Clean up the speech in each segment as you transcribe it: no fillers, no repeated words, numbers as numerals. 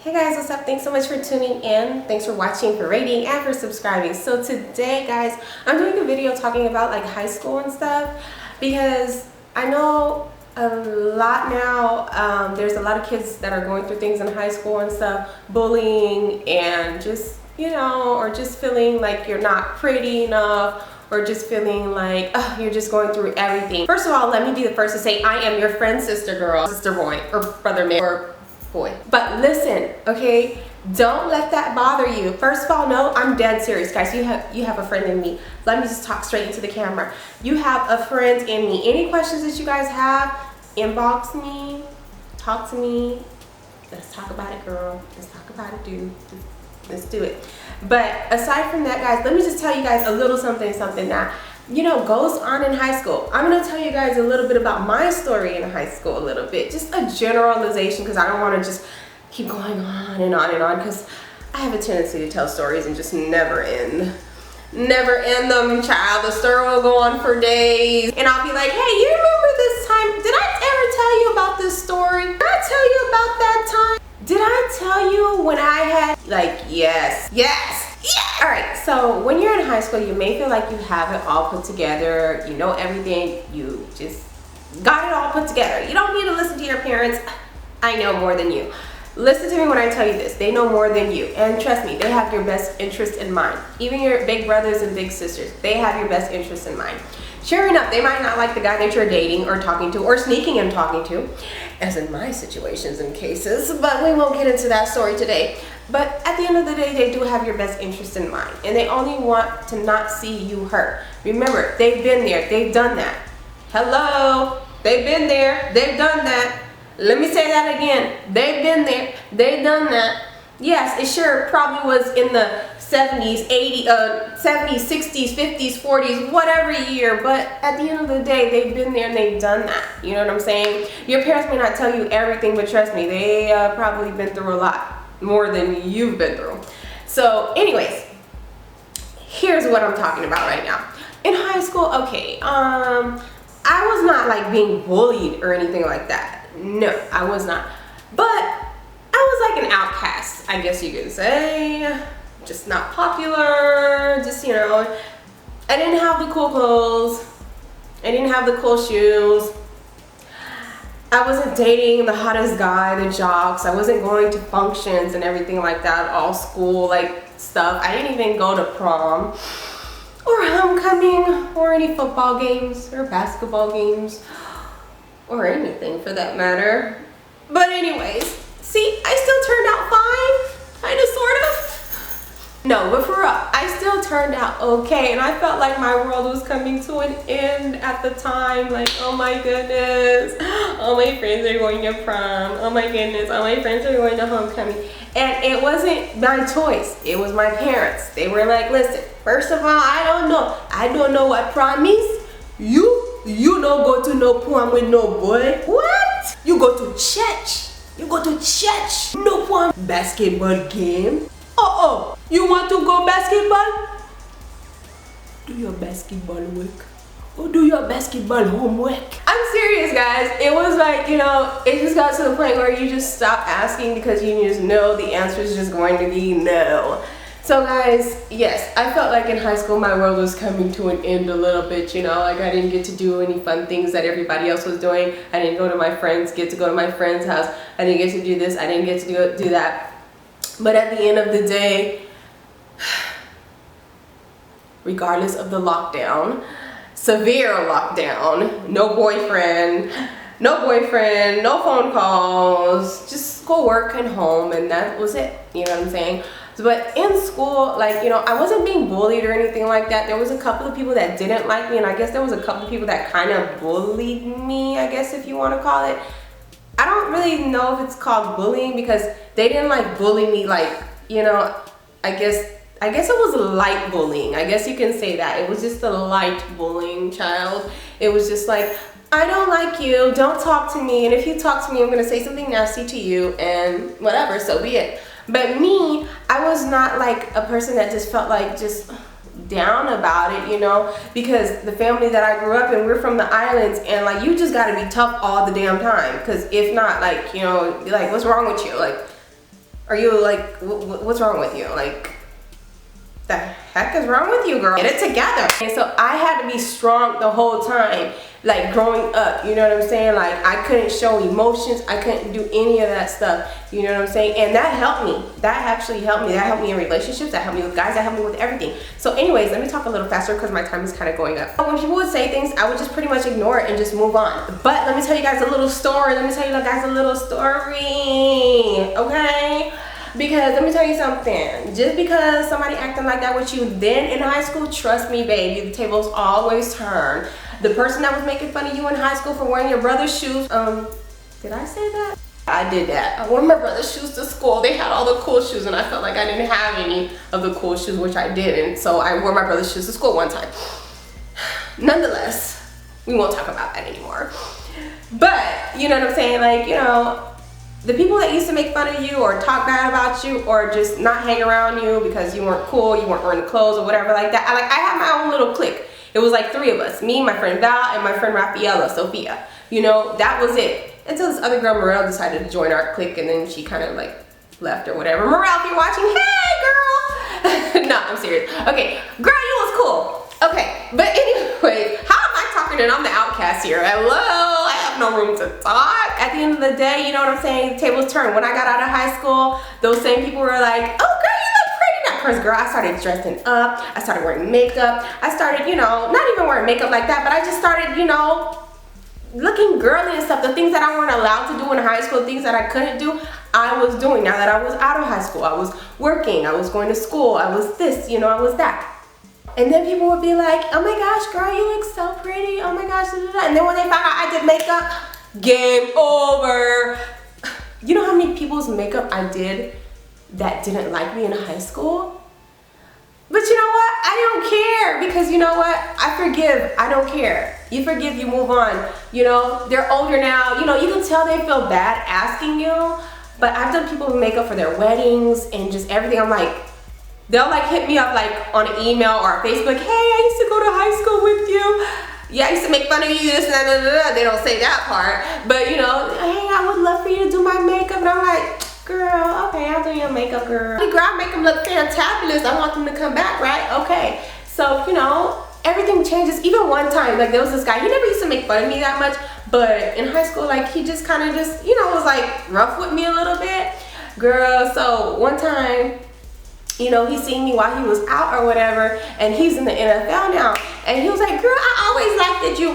Hey guys, what's up? Thanks so much for tuning in. Thanks for watching, for rating, and for subscribing. So today, guys, I'm doing a video talking about like high school and stuff because I know a lot now. There's a lot of kids that are going through things in high school and stuff, bullying and just, you know, or just feeling like you're not pretty enough, or just feeling like, oh, you're just going through everything. First of all, let me be the first to say I am your friend, sister girl, sister boy, or brother man, or boy. But listen, okay, don't let that bother you. First of all, no, I'm dead serious, guys. You have a friend in me. Let me just talk straight into the camera. You have a friend in me. Any questions that you guys have, inbox me, talk to me. Let's talk about it, girl. Let's talk about it, dude. Let's do it. But aside from that, guys, let me just tell you guys a little something that, you know, goes on in high school. I'm going to tell you guys a little bit about my story in high school a little bit. Just a generalization, because I don't want to just keep going on and on and on, because I have a tendency to tell stories and just never end. Never end them, child. The story will go on for days. And I'll be like, hey, you remember this time? Did I ever tell you about this story? Did I tell you about that time? Did I tell you when I had, like, yes. All right, so when you're in high school, you may feel like you have it all put together. You know everything. You just got it all put together. You don't need to listen to your parents. I know more than you. Listen to me when I tell you this. They know more than you. And trust me, they have your best interest in mind. Even your big brothers and big sisters, they have your best interest in mind. Sure enough, they might not like the guy that you're dating or talking to or sneaking and talking to, as in my situations and cases, but we won't get into that story today. But at the end of the day, they do have your best interest in mind, and they only want to not see you hurt. Remember, they've been there, they've done that. Hello, they've been there, they've done that. Let me say that again. They've been there, they've done that. Yes, it sure probably was in the 70s, 70s, 60s, 50s, 40s, whatever year, but at the end of the day, they've been there and they've done that. You know what I'm saying? Your parents may not tell you everything, but trust me, they probably been through a lot more than you've been through. So anyways, here's what I'm talking about right now. In high school, okay, I was not like being bullied or anything like that. No, I was not. But I was like an outcast, I guess you could say. Just not popular, just, you know, I didn't have the cool clothes, I didn't have the cool shoes, I wasn't dating the hottest guy, the jocks, I wasn't going to functions and everything like that, all school like stuff. I didn't even go to prom or homecoming or any football games or basketball games or anything for that matter. But anyways, see, I still turned out fine, kind of, sort of. No, but for real, I still turned out okay, and I felt like my world was coming to an end at the time. Like, oh my goodness, all my friends are going to prom. Oh my goodness, all my friends are going to homecoming. And it wasn't my choice, it was my parents. They were like, listen, first of all, I don't know what prom is. You don't go to no prom with no boy. What? You go to church. No prom. Basketball game. You want to go basketball? Do your basketball work or do your basketball homework. I'm serious, guys. It was like, you know, it just got to the point where you just stop asking because you just know the answer is just going to be no. So guys, yes, I felt like in high school my world was coming to an end a little bit, you know, like I didn't get to do any fun things that everybody else was doing. I didn't get to go to my friend's house. I didn't get to do this. I didn't get to do that. But at the end of the day, regardless of the lockdown, severe lockdown, no boyfriend, no phone calls, just school, work, and home, and that was it. You know what I'm saying? But in school, like, you know, I wasn't being bullied or anything like that. There was a couple of people that didn't like me, and I guess there was a couple of people that kind of bullied me, I guess, if you want to call it. I don't really know if it's called bullying because they didn't like bully me, like, you know, I guess it was light bullying. I guess you can say that. It was just a light bullying, child. It was just like, I don't like you, don't talk to me, and if you talk to me, I'm gonna say something nasty to you, and whatever, so be it. But me, I was not like a person that just felt like just down about it, you know, because the family that I grew up in, we're from the islands, and like you just got to be tough all the damn time, because if not, like, you know, like, what's wrong with you? Like, Are you like, what's wrong with you? Like, the heck is wrong with you, girl? Get it together. And so I had to be strong the whole time, like growing up, you know what I'm saying? Like I couldn't show emotions, I couldn't do any of that stuff, you know what I'm saying? And that helped me. That actually helped me. That helped me in relationships, that helped me with guys, that helped me with everything. So anyways, let me talk a little faster because my time is kind of going up. When people would say things, I would just pretty much ignore it and just move on. But let me tell you guys a little story. Okay? Because let me tell you something, just because somebody acting like that with you then in high school, trust me, baby, the tables always turn. The person that was making fun of you in high school for wearing your brother's shoes, did I say that? I did that. I wore my brother's shoes to school. They had all the cool shoes and I felt like I didn't have any of the cool shoes, which I didn't. So I wore my brother's shoes to school one time. Nonetheless, we won't talk about that anymore. But, you know what I'm saying? Like, you know, the people that used to make fun of you or talk bad about you or just not hang around you because you weren't cool, you weren't wearing the clothes or whatever like that. I had my own little clique. It was like 3 of us, me, my friend Val, and my friend Rafaela, Sophia. You know, that was it. Until this other girl, Morel, decided to join our clique and then she kind of like left or whatever. Morel, if you're watching, hey girl. No, I'm serious. Okay, girl, you was cool. Okay, but anyway, how am I talking and I'm the outcast here? Hello, I have no room to talk. At the end of the day, you know what I'm saying? The tables turn. When I got out of high school, those same people were like, oh girl, you look pretty. Now, first girl, I started dressing up. I started wearing makeup. I started, you know, not even wearing makeup like that, but I just started, you know, looking girly and stuff. The things that I weren't allowed to do in high school, things that I couldn't do, I was doing now that I was out of high school. I was working, I was going to school, I was this, you know, I was that. And then people would be like, oh my gosh, girl, you look so pretty. Oh my gosh, da, da, da. And then when they found out I did makeup, game over. You know how many people's makeup I did that didn't like me in high school? But you know what? I don't care because you know what? I forgive. I don't care. You forgive, you move on. You know, they're older now. You know, you can tell they feel bad asking you. But I've done people with makeup for their weddings and just everything. I'm like, they'll like hit me up like on an email or Facebook. Hey, I used to go to high school with you. Yeah, I used to make fun of you, this and that. They don't say that part. But you know, hey, I would love for you to do my makeup. And I'm like, girl, okay, I'll do your makeup, girl. Girl, I make them look fantabulous. I want them to come back, right? Okay. So, you know, everything changes. Even one time, like there was this guy, he never used to make fun of me that much. But in high school, like he just kind of just, you know, was like rough with me a little bit. Girl, so one time, you know, he seen me while he was out or whatever, and he's in the NFL now. And he was like, girl, I always liked it you.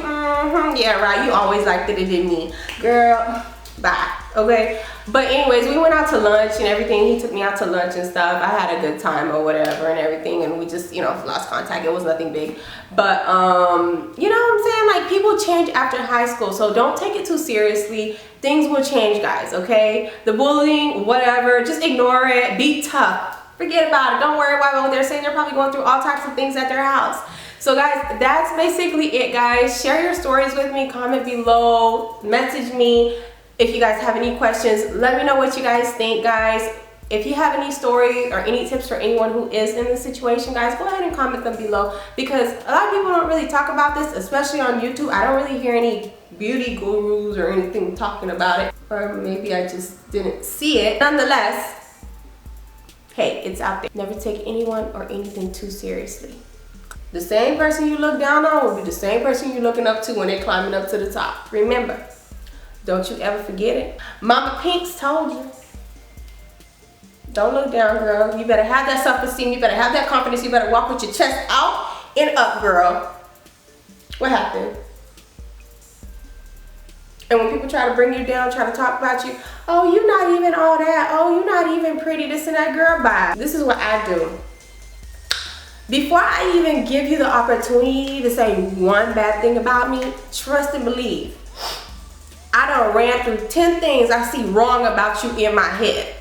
Yeah, right, you always liked it in me. Girl, bye, okay? But anyways, we went out to lunch and everything. He took me out to lunch and stuff. I had a good time or whatever and everything, and we just, you know, lost contact. It was nothing big. But, you know what I'm saying? Like, people change after high school, so don't take it too seriously. Things will change, guys, okay? The bullying, whatever, just ignore it. Be tough. Forget about it. Don't worry about what they're saying. They're probably going through all types of things at their house. So guys, that's basically it, guys. Share your stories with me. Comment below. Message me if you guys have any questions. Let me know what you guys think, guys. If you have any stories or any tips for anyone who is in this situation, guys, go ahead and comment them below, because a lot of people don't really talk about this, especially on YouTube. I don't really hear any beauty gurus or anything talking about it, or maybe I just didn't see it. Nonetheless, hey, it's out there. Never take anyone or anything too seriously. The same person you look down on will be the same person you're looking up to when they're climbing up to the top. Remember, don't you ever forget it. Mama Pinks told you. Don't look down, girl. You better have that self-esteem. You better have that confidence. You better walk with your chest out and up, girl. What happened? And when people try to bring you down, try to talk about you, oh, you're not even all that. Oh, you're not even pretty, this and that, girl, bye. This is what I do. Before I even give you the opportunity to say one bad thing about me, trust and believe. I done ran through 10 things I see wrong about you in my head.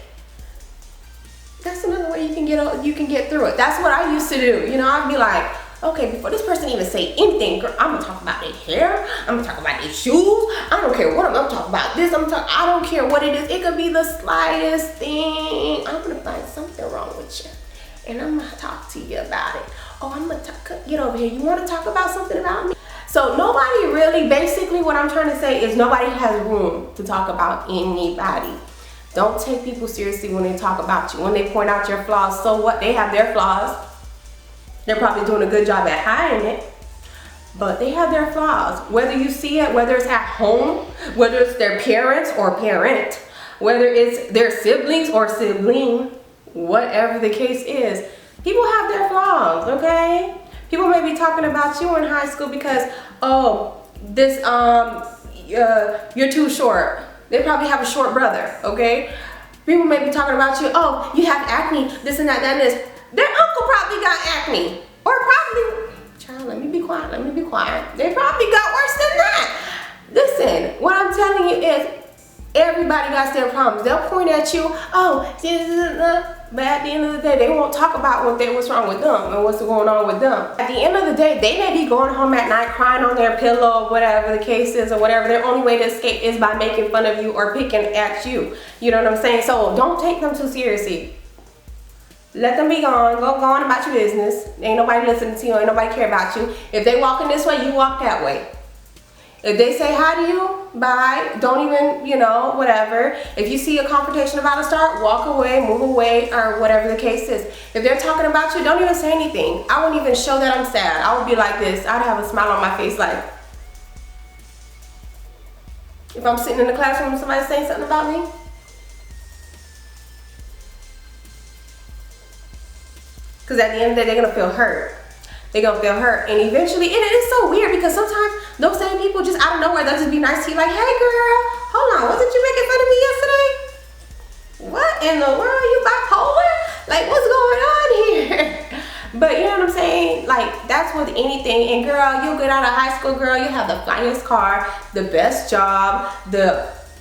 That's another way you can get through it. That's what I used to do. You know, I'd be like, okay, before this person even say anything, girl, I'm gonna talk about their hair. I'm gonna talk about their shoes. I don't care what I'm gonna talk about this. I don't care what it is. It could be the slightest thing. I'm gonna find something wrong with you, and I'm gonna talk to you about it. Oh, I'm gonna get over here. You want to talk about something about me? So nobody really, basically what I'm trying to say is nobody has room to talk about anybody. Don't take people seriously when they talk about you, when they point out your flaws. So what? They have their flaws. They're probably doing a good job at hiding it, but they have their flaws. Whether you see it, whether it's at home, whether it's their parents or parent, whether it's their siblings or sibling, whatever the case is, people have their flaws, okay? People may be talking about you in high school because, oh, this, you're too short. They probably have a short brother, okay? People may be talking about you, oh, you have acne, this and that and this. Their uncle probably got acne. Or probably, child, let me be quiet. They probably got worse than that. Listen, what I'm telling you is, everybody got their problems. They'll point at you, oh, but at the end of the day, they won't talk about what's wrong with them and what's going on with them. At the end of the day, they may be going home at night crying on their pillow, whatever the case is, or whatever. Their only way to escape is by making fun of you or picking at you. You know what I'm saying? So don't take them too seriously. Let them be gone. Go on about your business. Ain't nobody listening to you. Ain't nobody care about you. If they walking this way, you walk that way. If they say hi to you, bye. Don't even, you know, whatever. If you see a confrontation about to start, walk away, move away, or whatever the case is. If they're talking about you, don't even say anything. I wouldn't even show that I'm sad. I would be like this. I'd have a smile on my face like, if I'm sitting in the classroom and somebody's saying something about me. Because at the end of the day, they're going to feel hurt. They're going to feel hurt. And eventually, and it is so weird because sometimes those same people just out of nowhere, they'll just be nice to you like, hey girl, hold on, wasn't you making fun of me yesterday? What in the world, you bipolar? Like, what's going on here? But you know what I'm saying? Like, that's with anything. And girl, you'll get out of high school, girl, you'll have the finest car, the best job,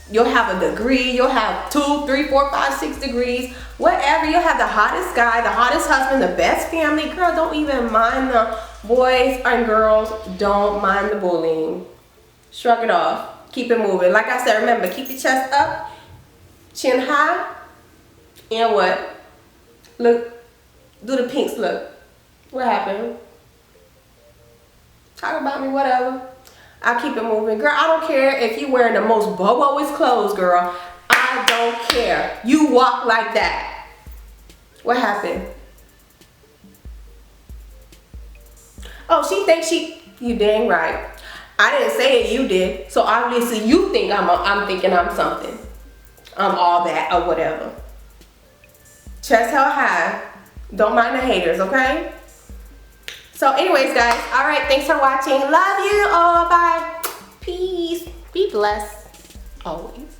you'll have a degree, you'll have 2, 3, 4, 5, 6 degrees, whatever. You'll have the hottest guy, the hottest husband, the best family. Girl, don't even mind the boys and girls. Don't mind the bullying. Shrug it off. Keep it moving. Like I said, remember, keep your chest up, chin high, and what? Look, do the pinks look. What happened? Talk about me, whatever. I'll keep it moving. Girl, I don't care if you're wearing the most boboest clothes, girl. I don't care. You walk like that. What happened? Oh, she thinks you dang right. I didn't say it, you did. So obviously you think I'm thinking I'm something. I'm all that or whatever. Chest held high. Don't mind the haters, okay? So anyways, guys, all right, thanks for watching. Love you all. Bye. Peace. Be blessed always.